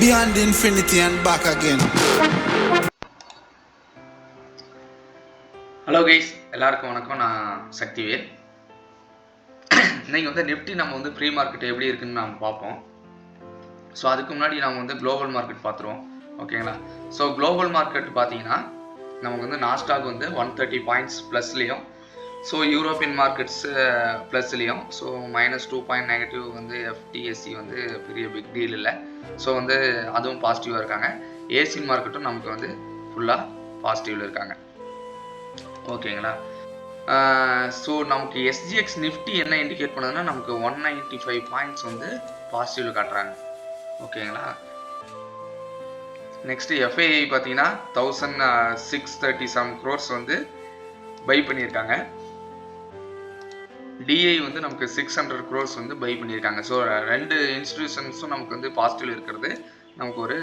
beyond infinity and back again. Hello guys, எல்லாருக்கும் வணக்கம். நான் சக்திவேல். இன்னைக்கு வந்து நிஃப்டி நம்ம வந்து ப்ரீ மார்க்கெட் எப்படி இருக்குன்னு நம்ம பார்ப்போம். ஸோ அதுக்கு முன்னாடி நம்ம வந்து குளோபல் மார்க்கெட் பார்த்துருவோம். ஓகேங்களா? ஸோ குளோபல் மார்க்கெட் பார்த்தீங்கன்னா நமக்கு வந்து நாஸ்டாக் வந்து 130 பாயிண்ட்ஸ் ப்ளஸ்லேயும், ஸோ யூரோப்பியன் மார்க்கெட்ஸ் ப்ளஸ்லேயும், ஸோ -2 பாயிண்ட் நெகட்டிவ் வந்து எஃப்டிஎஸ்சி வந்து பெரிய பிக் டீல் இல்லை. ஸோ வந்து அதுவும் பாசிட்டிவாக இருக்காங்க. ஏசியன் மார்க்கெட்டும் நமக்கு வந்து ஃபுல்லாக பாசிட்டிவில் இருக்காங்க. ஓகேங்களா? ஸோ நமக்கு எஸ்ஜிஎக்ஸ் நிஃப்டி என்ன இண்டிகேட் பண்ணுதுன்னா நமக்கு 195 பாயிண்ட்ஸ் வந்து பாசிட்டிவில் காட்டுறாங்க. ஓகேங்களா? நெக்ஸ்ட் எஃப்ஐஐ பார்த்தீங்கன்னா 1637 crores வந்து பை பண்ணியிருக்காங்க. டிஐ வந்து நமக்கு 600 crores வந்து பை பண்ணியிருக்காங்க. ஸோ ரெண்டு இன்ஸ்டிடியூஷன்ஸும் நமக்கு வந்து பாசிட்டிவ் இருக்கிறது நமக்கு ஒரு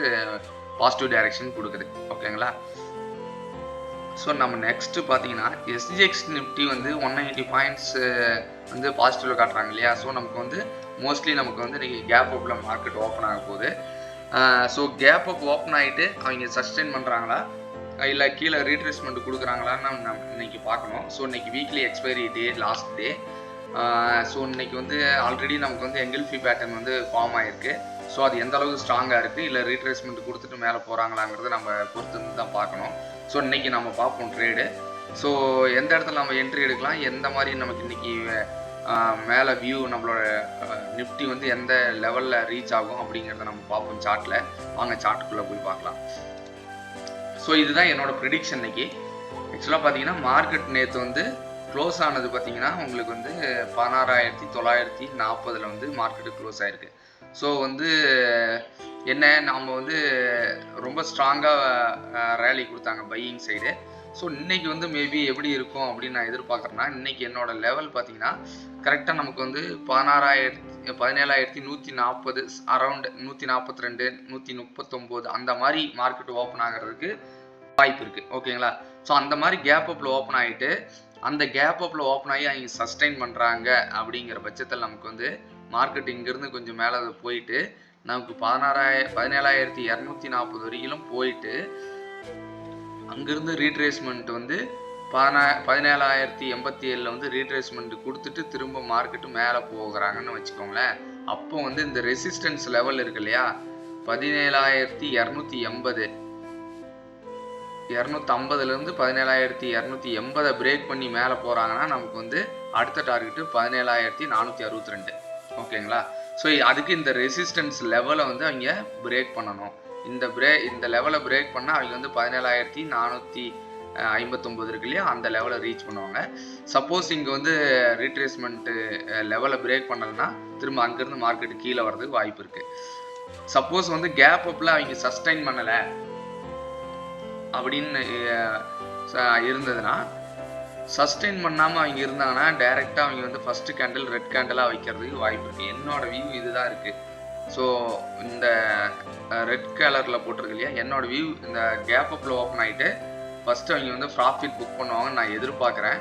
பாசிட்டிவ் டைரக்ஷன் கொடுக்குது. ஓகேங்களா? ஸோ நம்ம நெக்ஸ்ட்டு பார்த்தீங்கன்னா எஸ்ஜிஎக்ஸ் நிஃப்டி வந்து 190 பாயிண்ட்ஸ் வந்து பாசிட்டிவில் காட்டுறாங்க இல்லையா? ஸோ நமக்கு வந்து மோஸ்ட்லி நமக்கு வந்து இன்றைக்கி கேப் அப்பில் மார்க்கெட் ஓப்பன் ஆக போகுது. ஸோ கேப் அப் ஓப்பன் ஆகிட்டு அவங்க சஸ்டெயின் பண்ணுறாங்களா இல்லை கீழே ரீட்ரேஸ்மெண்ட் கொடுக்குறாங்களான்னு நம்ம இன்னைக்கு பார்க்கணும். ஸோ இன்னைக்கு வீக்லி எக்ஸ்பைரி டே, லாஸ்ட் டே. ஸோ இன்னைக்கு வந்து ஆல்ரெடி நமக்கு வந்து எங்கல்ஃபி பேட்டர்ன் வந்து ஃபார்ம் ஆகிருக்கு. ஸோ அது எந்த அளவுக்கு ஸ்ட்ராங்காக இருக்குது, இல்லை ரீட்ரேஸ்மெண்ட் கொடுத்துட்டு மேலே போகிறாங்களாங்கிறத நம்ம பொறுத்து தான் பார்க்கணும். ஸோ இன்றைக்கி நம்ம பார்ப்போம் ட்ரேடு. ஸோ எந்த இடத்துல நம்ம என்ட்ரி எடுக்கலாம், எந்த மாதிரி நமக்கு இன்றைக்கி மேலே வியூ நம்மளோட நிஃப்டி வந்து எந்த லெவலில் ரீச் ஆகும் அப்படிங்கிறத நம்ம பார்ப்போம் சார்ட்டில். வாங்க சார்ட்டுக்குள்ளே போய் பார்க்கலாம். ஸோ இதுதான் என்னோட ப்ரிடிக்ஷன் இன்னைக்கு. ஆக்சுவலாக பார்த்தீங்கன்னா மார்க்கெட் நேற்று வந்து க்ளோஸ் ஆனது பார்த்தீங்கன்னா உங்களுக்கு வந்து 16,940 வந்து மார்க்கெட்டு க்ளோஸ் ஆகிருக்கு. ஸோ வந்து என்ன நம்ம வந்து ரொம்ப ஸ்ட்ராங்காக ரேலி கொடுத்தாங்க பையிங் சைடு. ஸோ இன்றைக்கி வந்து மேபி எப்படி இருக்கும் அப்படின்னு நான் எதிர்பார்க்குறேன்னா, இன்றைக்கி என்னோட லெவல் பார்த்தீங்கன்னா கரெக்டாக நமக்கு வந்து 17,140 அரௌண்ட் 142, 139 அந்த மாதிரி மார்க்கெட் ஓப்பன் ஆகிறதுக்கு வாய்ப்பு இருக்குது. ஓகேங்களா? ஸோ அந்த மாதிரி கேப் அப்பில் ஓப்பன் ஆகிட்டு அந்த கேப் அப்பில் ஓப்பன் ஆகி அவங்க சஸ்டெயின் பண்ணுறாங்க அப்படிங்கிற பட்சத்தில் நமக்கு வந்து மார்க்கெட் இங்கேருந்து கொஞ்சம் மேலே போயிட்டு நமக்கு 17,240 வரைக்கும் போயிட்டு அங்கேருந்து ரீட்ரேஸ்மெண்ட் வந்து 17,087 வந்து ரீட்ரேஸ்மெண்ட் கொடுத்துட்டு திரும்ப மார்க்கெட்டு மேலே போகிறாங்கன்னு வச்சுக்கோங்களேன். அப்போ வந்து இந்த ரெசிஸ்டன்ஸ் லெவல் இருக்கு இல்லையா, 17,280 250 17,280 பிரேக் பண்ணி மேலே போகிறாங்கன்னா நமக்கு வந்து அடுத்த டார்கெட்டு 17,462. ஓகேங்களா? ஸோ அதுக்கு இந்த ரெசிஸ்டன்ஸ் லெவலை வந்து அவங்க பிரேக் பண்ணணும். இந்த லெவலை பிரேக் பண்ணால் அவங்க வந்து 17,459 இருக்கு இல்லையா, அந்த லெவலை ரீச் பண்ணுவாங்க. சப்போஸ் இங்கே வந்து ரீட்ரேஸ்மெண்ட்டு லெவலை பிரேக் பண்ணலைன்னா திரும்ப அங்கேருந்து மார்க்கெட்டு கீழே வர்றதுக்கு வாய்ப்பு இருக்குது. சப்போஸ் வந்து கேப் அப்பில் அவங்க சஸ்டைன் பண்ணலை அப்படின்னு இருந்ததுன்னா, சஸ்டெயின் பண்ணாமல் அவங்க இருந்தாங்கன்னா டைரெக்டாக அவங்க வந்து ஃபஸ்ட்டு கேண்டில் ரெட் கேண்டிலாக வைக்கிறதுக்கு வாய்ப்பு இருக்குது. என்னோட வியூ இதுதான் இருக்குது. ஸோ இந்த ரெட் கலரில் போட்டிருக்கு இல்லையா, என்னோட வியூ இந்த கேப் அப்பில் ஓப்பன் ஆகிட்டு ஃபஸ்ட்டு அவங்க வந்து ப்ராஃபிட் புக் பண்ணுவாங்கன்னு நான் எதிர்பார்க்குறேன்.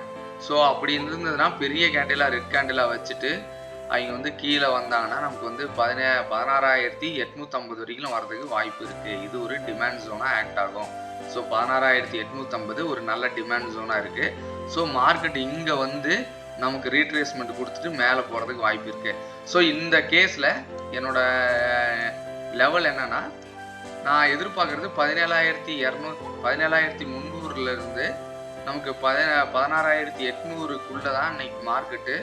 ஸோ அப்படி இருந்ததுன்னா பெரிய கேண்டிலாக ரெட் கேண்டிலாக வச்சுட்டு அவங்க வந்து கீழே வந்தாங்கன்னா நமக்கு வந்து 16,850 வரைக்கும் வர்றதுக்கு வாய்ப்பு இருக்குது. இது ஒரு டிமாண்ட் ஜோனாக ஆக்ட் ஆகும். ஸோ 16,850 ஒரு நல்ல டிமாண்ட் ஜோனாக இருக்குது. ஸோ மார்க்கெட் இங்கே வந்து நமக்கு ரீட்ரேஸ்மெண்ட் கொடுத்துட்டு மேலே போகிறதுக்கு வாய்ப்பு இருக்குது. ஸோ இந்த கேஸில் என்னோட லெவல் என்னன்னா, நான் எதிர்பார்க்குறது 17,300 நமக்கு 16,800 தான் இன்னைக்கு மார்க்கெட்டு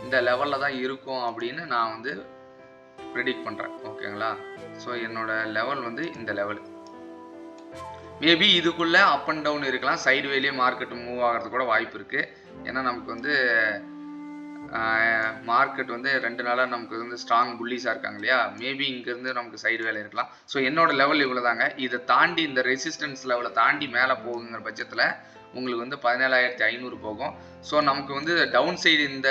இந்த லெவலில் தான் இருக்கும் அப்படின்னு நான் வந்து ப்ரெடிக்ட் பண்ணுறேன். ஓகேங்களா? ஸோ என்னோட லெவல் வந்து இந்த லெவல். மேபி இதுக்குள்ளே அப் அண்ட் டவுன் இருக்கலாம், சைடு வேலையே மார்க்கெட் மூவ் ஆகிறது கூட வாய்ப்பு இருக்குது. ஏன்னா நமக்கு வந்து மார்க்கெட் வந்து 2 நாளாக நமக்கு வந்து ஸ்ட்ராங் புல்லிஸாக இருக்காங்க இல்லையா, மேபி இங்கேருந்து நமக்கு சைடு வேலை இருக்கலாம். ஸோ என்னோட லெவல் இவ்வளோ தாங்க. இதை தாண்டி இந்த ரெசிஸ்டன்ஸ் லெவலை தாண்டி மேலே போகுங்கிற பட்சத்தில் உங்களுக்கு வந்து 17,500 போகும். ஸோ நமக்கு வந்து டவுன் சைடு இந்த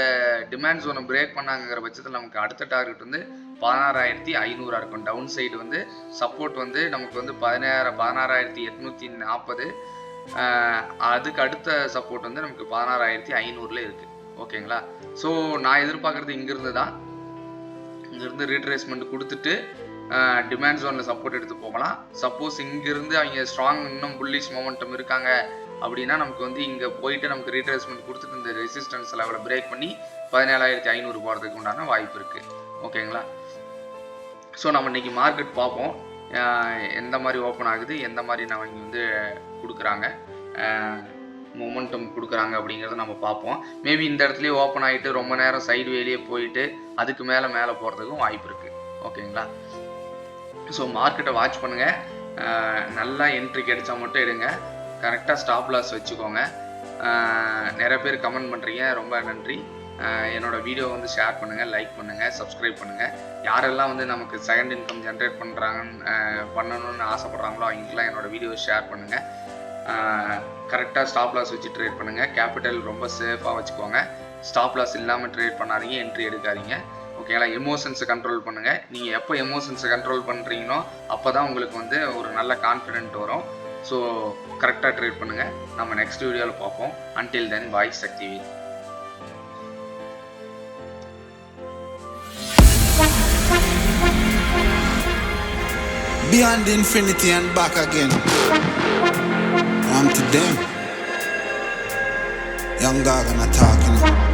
டிமாண்ட் ஜோனை பிரேக் பண்ணாங்கிற பட்சத்தில் நமக்கு அடுத்த டார்கெட் வந்து 16,500 இருக்கும். டவுன் சைடு வந்து சப்போர்ட் வந்து நமக்கு வந்து 16,840. அதுக்கு அடுத்த சப்போர்ட் வந்து நமக்கு 16,500 இருக்குது. ஓகேங்களா? ஸோ நான் எதிர்பார்க்குறது இங்கேருந்து தான், இங்கேருந்து ரீட்ரேஸ்மெண்ட் கொடுத்துட்டு டிமாண்ட் ஜோனில் சப்போர்ட் எடுத்து போகலாம். சப்போஸ் இங்கிருந்து அவங்க ஸ்ட்ராங் இன்னும் புல்லிஷ் மொமெண்டம் இருக்காங்க அப்படின்னா நமக்கு வந்து இங்கே போயிட்டு நமக்கு ரீட்ரேஸ்மெண்ட் கொடுத்துட்டு இந்த ரெசிஸ்டன்ஸ் லெவலை பிரேக் பண்ணி 17,500 போகிறதுக்கு உண்டான வாய்ப்பு இருக்குது. ஓகேங்களா? ஸோ நம்ம இன்னைக்கு மார்க்கெட் பார்ப்போம், எந்த மாதிரி ஓப்பன் ஆகுது, எந்த மாதிரி நம்ம இங்கே வந்து கொடுக்குறாங்க, மொமெண்டம் கொடுக்குறாங்க அப்படிங்கிறத நம்ம பார்ப்போம். மேபி இந்த இடத்துலயே ஓப்பன் ஆகிட்டு ரொம்ப நேரம் சைடு வேலையே போயிட்டு அதுக்கு மேலே போகிறதுக்கும் வாய்ப்பு இருக்குது. ஓகேங்களா? ஸோ மார்க்கெட்டை வாட்ச் பண்ணுங்கள். நல்லா என்ட்ரி கிடைச்சா மட்டும் எடுங்க. கரெக்டாக ஸ்டாப் லாஸ் வச்சுக்கோங்க. நிறைய பேர் கமெண்ட் பண்ணுறீங்க, ரொம்ப நன்றி. என்னோட வீடியோ வந்து ஷேர் பண்ணுங்கள், லைக் பண்ணுங்கள், சப்ஸ்கிரைப் பண்ணுங்கள். யாரெல்லாம் வந்து நமக்கு செகண்ட் இன்கம் ஜென்ரேட் பண்ணணும்னு ஆசைப்பட்றாங்களோ அவங்களுக்குலாம் என்னோட வீடியோ ஷேர் பண்ணுங்கள். கரெக்டாக ஸ்டாப் லாஸ் வச்சு ட்ரேட் பண்ணுங்கள். கேபிட்டல் ரொம்ப சேஃபாக வச்சுக்கோங்க. ஸ்டாப் லாஸ் இல்லாமல் ட்ரேட் பண்ணாதீங்க, என்ட்ரி எடுக்காதீங்க. ஓகேங்களா? எமோஷன்ஸை கண்ட்ரோல் பண்ணுங்கள். நீங்கள் எப்போ எமோஷன்ஸை கண்ட்ரோல் பண்ணுறீங்களோ அப்போ தான் உங்களுக்கு வந்து ஒரு நல்ல கான்ஃபிடென்ட் வரும். ஸோ கரெக்டாக ட்ரேட் பண்ணுங்கள். நம்ம நெக்ஸ்ட் வீடியோவில் பார்ப்போம். Until then, bye. Sakthivel. Beyond infinity and back again. On to them. Young dog and a talking.